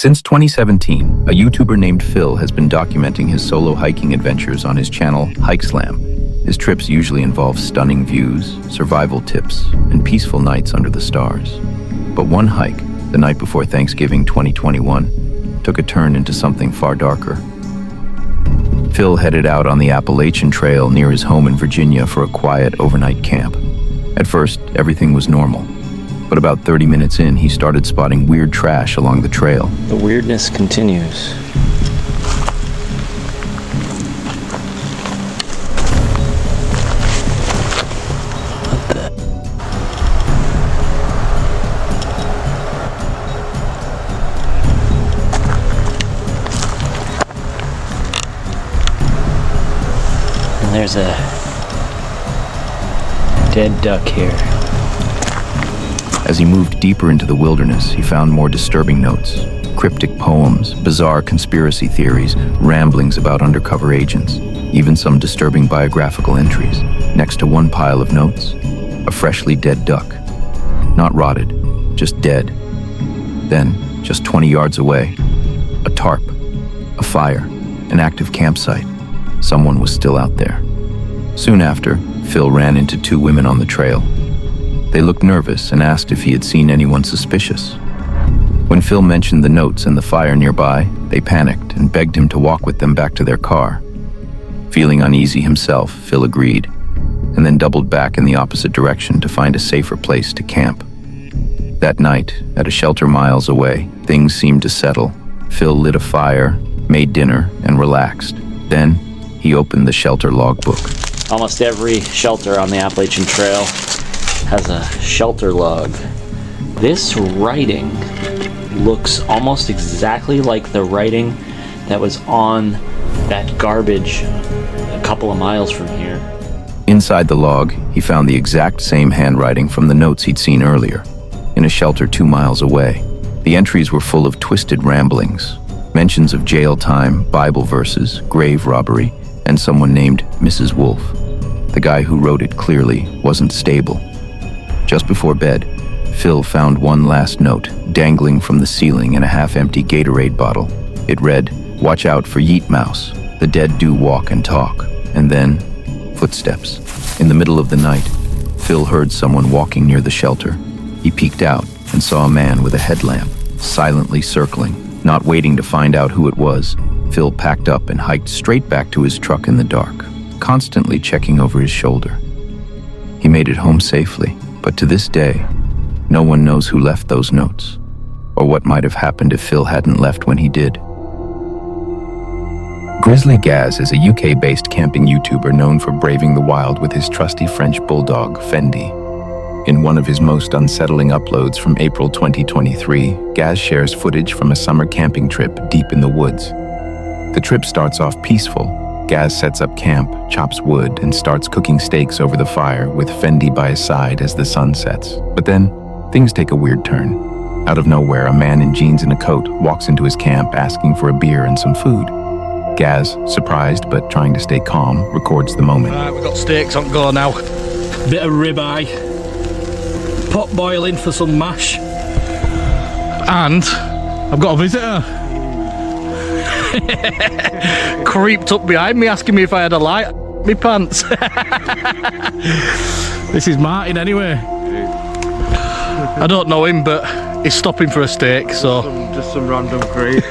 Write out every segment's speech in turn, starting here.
Since 2017, a YouTuber named Phil has been documenting his solo hiking adventures on his channel, Hikeslam. His trips usually involve stunning views, survival tips, and peaceful nights under the stars. But one hike, the night before Thanksgiving 2021, took a turn into something far darker. Phil headed out on the Appalachian Trail near his home in Virginia for a quiet overnight camp. At first, everything was normal. But about 30 minutes in, he started spotting weird trash along the trail. The weirdness continues. And there's a dead duck here. As he moved deeper into the wilderness, he found more disturbing notes, cryptic poems, bizarre conspiracy theories, ramblings about undercover agents, even some disturbing biographical entries. Next to one pile of notes, a freshly dead duck. Not rotted, just dead. Then, just 20 yards away, a tarp, a fire, an active campsite. Someone was still out there. Soon after, Phil ran into two women on the trail. They looked nervous and asked if he had seen anyone suspicious. When Phil mentioned the notes and the fire nearby, they panicked and begged him to walk with them back to their car. Feeling uneasy himself, Phil agreed, and then doubled back in the opposite direction to find a safer place to camp. That night, at a shelter miles away, things seemed to settle. Phil lit a fire, made dinner, and relaxed. Then, he opened the shelter logbook. Almost every shelter on the Appalachian Trail has a shelter log. This writing looks almost exactly like the writing that was on that garbage a couple of miles from here. Inside the log, he found the exact same handwriting from the notes he'd seen earlier, in a shelter 2 miles away. The entries were full of twisted ramblings, mentions of jail time, Bible verses, grave robbery, and someone named Mrs. Wolf. The guy who wrote it clearly wasn't stable. Just before bed, Phil found one last note dangling from the ceiling in a half-empty Gatorade bottle. It read, "Watch out for Yeet Mouse. The dead do walk and talk." And then, footsteps. In the middle of the night, Phil heard someone walking near the shelter. He peeked out and saw a man with a headlamp, silently circling. Not waiting to find out who it was, Phil packed up and hiked straight back to his truck in the dark, constantly checking over his shoulder. He made it home safely. But to this day, no one knows who left those notes, or what might have happened if Phil hadn't left when he did. Grizzly Gaz is a UK-based camping YouTuber known for braving the wild with his trusty French bulldog, Fendi. In one of his most unsettling uploads from April 2023, Gaz shares footage from a summer camping trip deep in the woods. The trip starts off peaceful. Gaz sets up camp, chops wood, and starts cooking steaks over the fire with Fendi by his side as the sun sets. But then, things take a weird turn. Out of nowhere, a man in jeans and a coat walks into his camp asking for a beer and some food. Gaz, surprised but trying to stay calm, records the moment. Right, we've got steaks on go now. Bit of ribeye. Pot boiling for some mash. And I've got a visitor. Creeped up behind me asking me if I had a light in my pants. This is Martin anyway. I don't know him, but he's stopping for a steak, so just some random creep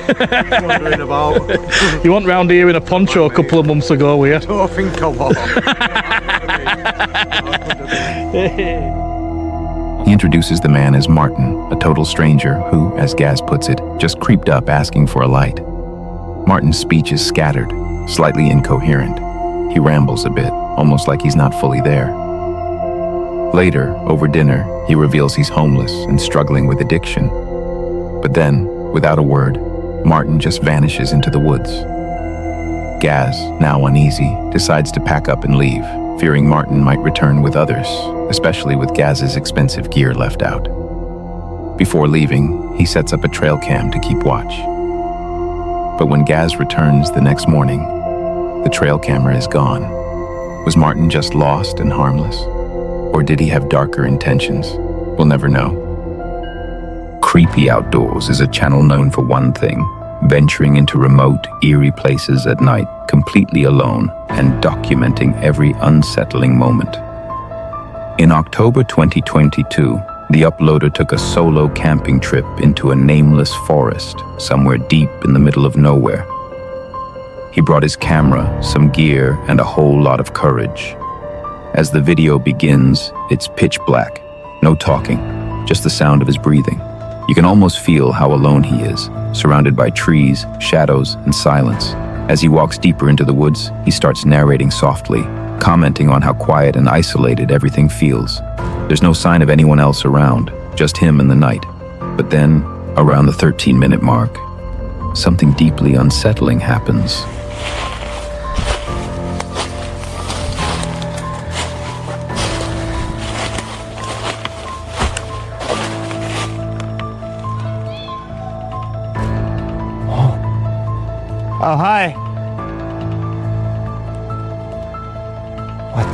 wandering about. You went round here in a poncho a couple of months ago, were you? I don't think I was. He introduces the man as Martin, a total stranger who, as Gaz puts it, just creeped up asking for a light. Martin's speech is scattered, slightly incoherent. He rambles a bit, almost like he's not fully there. Later, over dinner, he reveals he's homeless and struggling with addiction. But then, without a word, Martin just vanishes into the woods. Gaz, now uneasy, decides to pack up and leave, fearing Martin might return with others, especially with Gaz's expensive gear left out. Before leaving, he sets up a trail cam to keep watch. But when Gaz returns the next morning, the trail camera is gone. Was Martin just lost and harmless? Or did he have darker intentions? We'll never know. Creepy Outdoors is a channel known for one thing: venturing into remote, eerie places at night, completely alone, and documenting every unsettling moment. In October 2022, the uploader took a solo camping trip into a nameless forest somewhere deep in the middle of nowhere. He brought his camera, some gear, and a whole lot of courage. As the video begins, it's pitch black. No talking, just the sound of his breathing. You can almost feel how alone he is, surrounded by trees, shadows, and silence. As he walks deeper into the woods, he starts narrating softly, commenting on how quiet and isolated everything feels. There's no sign of anyone else around, just him and the night. But then, around the 13-minute mark, something deeply unsettling happens. Oh, hi. What?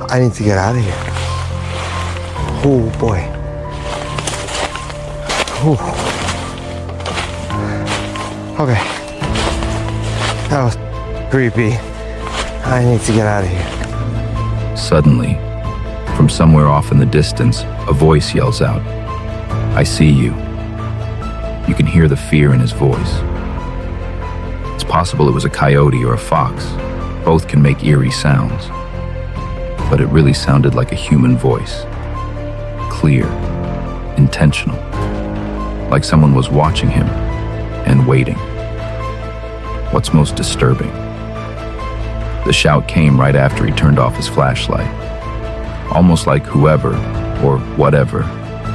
I need to get out of here. Oh boy. Oh. Okay. That was creepy. I need to get out of here. Suddenly, from somewhere off in the distance, a voice yells out, "I see you." You can hear the fear in his voice. It's possible it was a coyote or a fox. Both can make eerie sounds. But it really sounded like a human voice. Clear, intentional. Like someone was watching him and waiting. What's most disturbing? The shout came right after he turned off his flashlight. Almost like whoever, or whatever,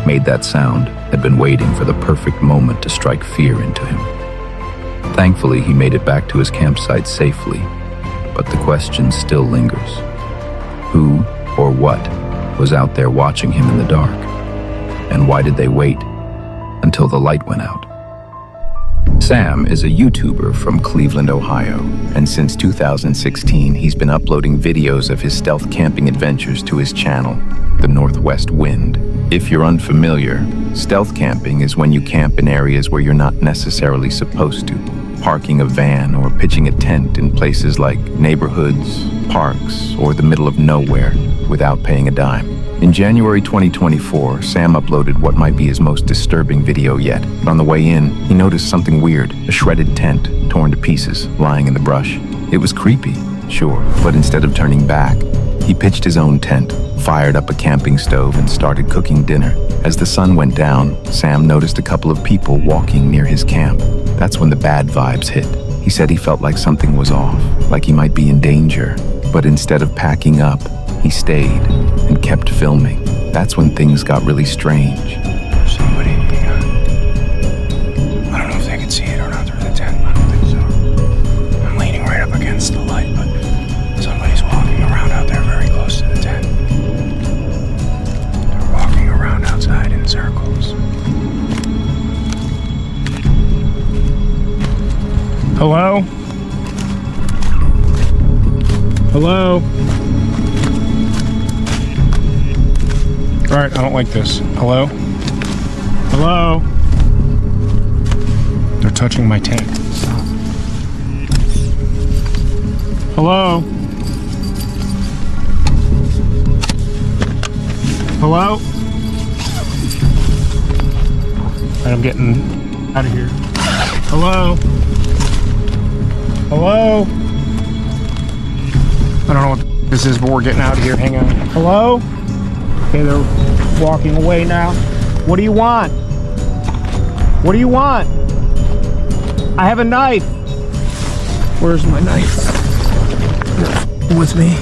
made that sound had been waiting for the perfect moment to strike fear into him. Thankfully, he made it back to his campsite safely, but the question still lingers. Who or what was out there watching him in the dark? And why did they wait until the light went out? Sam is a YouTuber from Cleveland, Ohio, and since 2016, he's been uploading videos of his stealth camping adventures to his channel, The Northwest Wind. If you're unfamiliar, stealth camping is when you camp in areas where you're not necessarily supposed to, parking a van or pitching a tent in places like neighborhoods, parks, or the middle of nowhere without paying a dime. In January 2024, Sam uploaded what might be his most disturbing video yet. On the way in, he noticed something weird, a shredded tent, torn to pieces, lying in the brush. It was creepy, sure, but instead of turning back, he pitched his own tent, fired up a camping stove, and started cooking dinner. As the sun went down, Sam noticed a couple of people walking near his camp. That's when the bad vibes hit. He said he felt like something was off, like he might be in danger. But instead of packing up, he stayed and kept filming. That's when things got really strange. Somebody, I don't know if they can see it or not through the tent. I don't think so. I'm leaning right up against the light, but somebody's walking around out there very close to the tent. They're walking around outside in circles. Hello? Hello? Alright, I don't like this. Hello? Hello? They're touching my tent. Hello? Hello? Alright, I'm getting out of here. Hello? Hello? I don't know what this is, but we're getting out of here. Hang on. Hello? Okay, they're walking away now. What do you want? What do you want? I have a knife. Where's my knife? With me.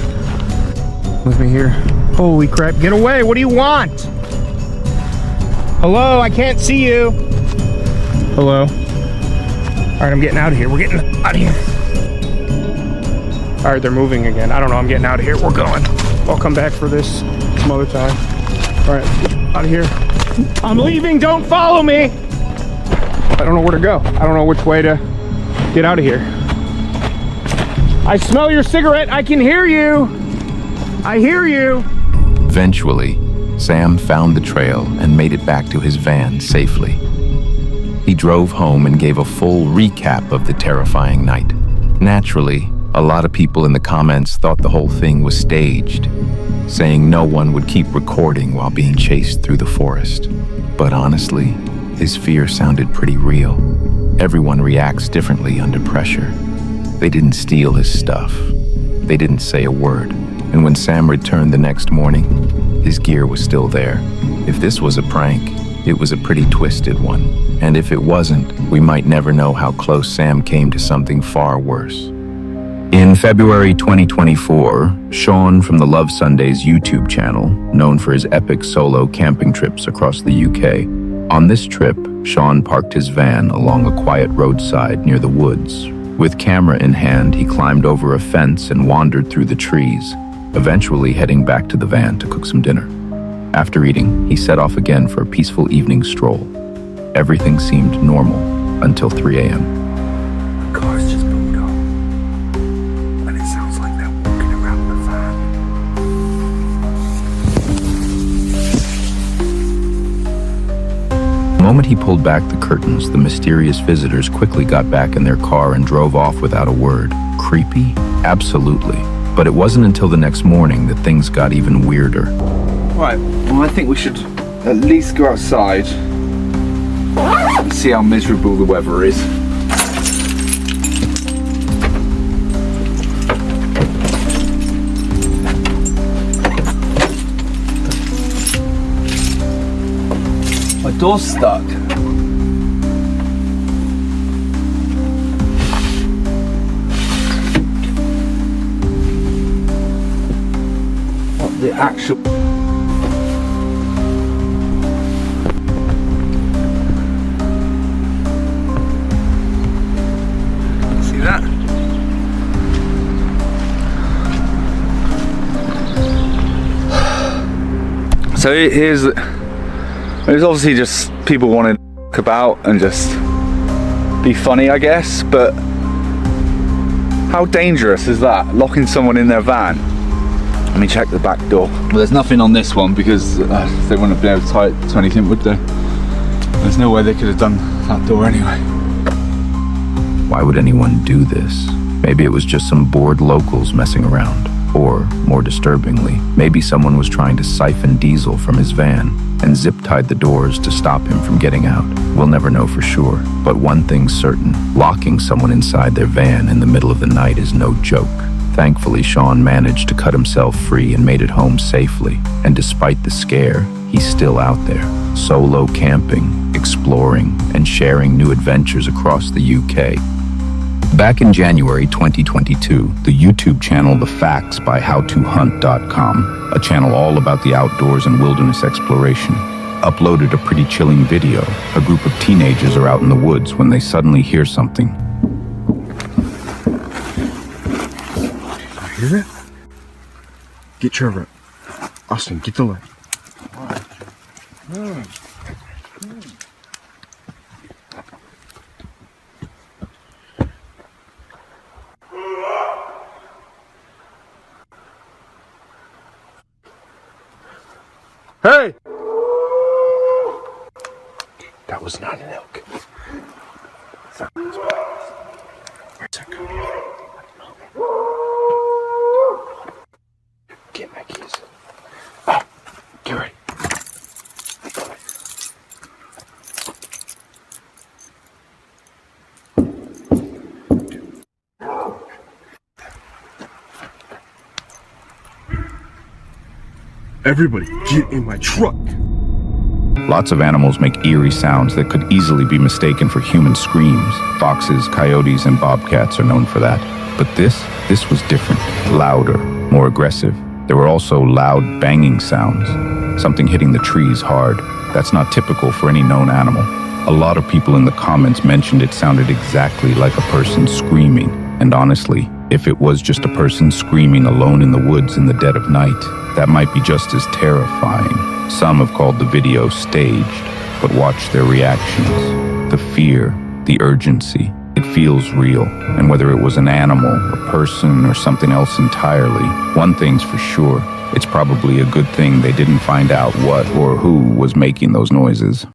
With me here. Holy crap, get away. What do you want? Hello, I can't see you. Hello? All right, I'm getting out of here. We're getting out of here. All right, they're moving again. I don't know, I'm getting out of here. We're going. I'll come back for this some other time. All right, out of here. I'm leaving, don't follow me. I don't know where to go. I don't know which way to get out of here. I smell your cigarette, I can hear you. I hear you. Eventually, Sam found the trail and made it back to his van safely. He drove home and gave a full recap of the terrifying night. Naturally, a lot of people in the comments thought the whole thing was staged, saying no one would keep recording while being chased through the forest. But honestly, his fear sounded pretty real. Everyone reacts differently under pressure. They didn't steal his stuff. They didn't say a word. And when Sam returned the next morning, his gear was still there. If this was a prank, it was a pretty twisted one. And if it wasn't, we might never know how close Sam came to something far worse. In February 2024, Sean from the Love Sundays YouTube channel, known for his epic solo camping trips across the UK, on this trip, Sean parked his van along a quiet roadside near the woods. With camera in hand, he climbed over a fence and wandered through the trees, eventually heading back to the van to cook some dinner. After eating, he set off again for a peaceful evening stroll. Everything seemed normal until 3 a.m. Cars just pulled up. And it sounds like they're walking around the van. The moment he pulled back the curtains, the mysterious visitors quickly got back in their car and drove off without a word. Creepy? Absolutely. But it wasn't until the next morning that things got even weirder. Right, well I think we should at least go outside and see how miserable the weather is. My door's stuck. What the actual... See that? So here's... There's obviously just people wanting to f*** about and just be funny, I guess, but how dangerous is that, locking someone in their van? Let me check the back door. Well, there's nothing on this one because they wouldn't have been able to tie it to anything, would they? There's no way they could have done that door anyway. Why would anyone do this? Maybe it was just some bored locals messing around. Or, more disturbingly, maybe someone was trying to siphon diesel from his van and zip-tied the doors to stop him from getting out. We'll never know for sure, but one thing's certain. Locking someone inside their van in the middle of the night is no joke. Thankfully, Sean managed to cut himself free and made it home safely. And despite the scare, he's still out there, solo camping, exploring, and sharing new adventures across the UK. Back in January 2022, the YouTube channel The Facts by HowToHunt.com, a channel all about the outdoors and wilderness exploration, uploaded a pretty chilling video. A group of teenagers are out in the woods when they suddenly hear something. You hear it? Get Trevor. Austin, get the light. Hey! That was not an elk. Where's that coming from? Get my keys. Oh, get ready. Everybody, get in my truck. Lots of animals make eerie sounds that could easily be mistaken for human screams. Foxes, coyotes, and bobcats are known for that. But this was different. Louder, more aggressive. There were also loud banging sounds. Something hitting the trees hard. That's not typical for any known animal. A lot of people in the comments mentioned it sounded exactly like a person screaming. And honestly, if it was just a person screaming alone in the woods in the dead of night, that might be just as terrifying. Some have called the video staged, but watch their reactions. The fear, the urgency, it feels real, and whether it was an animal, a person, or something else entirely, one thing's for sure, it's probably a good thing they didn't find out what or who was making those noises.